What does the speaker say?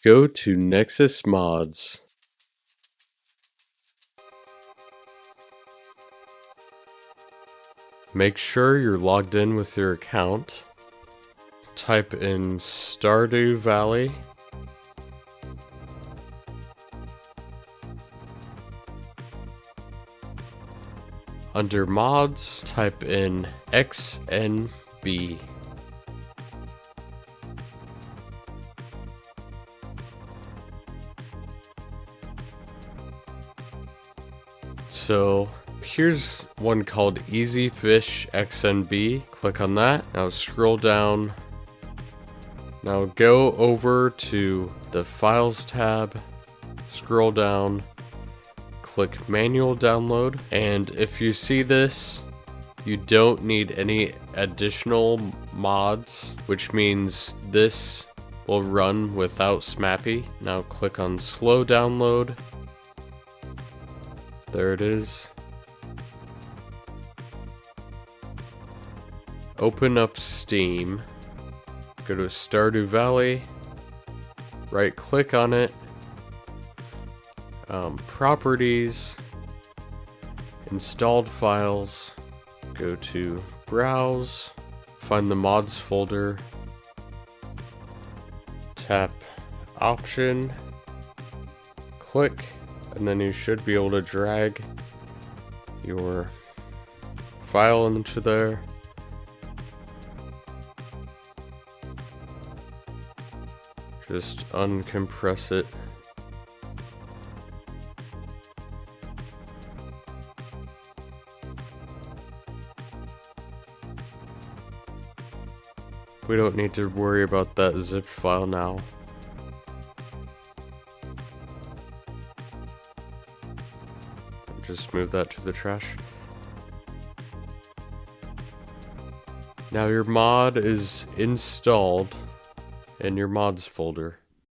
Go to Nexus Mods. Make sure you're logged in with your account. Type in Stardew Valley. Under mods, type in XNB. So here's one called Easy Fish XNB. Click on that. Now scroll down. Now go over to the Files tab. Scroll down. Click Manual Download. And if you see this, you don't need any additional mods, which means this will run without SMAPI. Now click on Slow Download. There it is. Open up Steam. Go to Stardew Valley. Right click on it. Properties. Installed files. Go to Browse. Find the mods folder. Tap Option. Click. And then you should be able to drag your file into there. Just uncompress it. We don't need to worry about that zipped file now. Just move that to the trash. Now your mod is installed in your mods folder.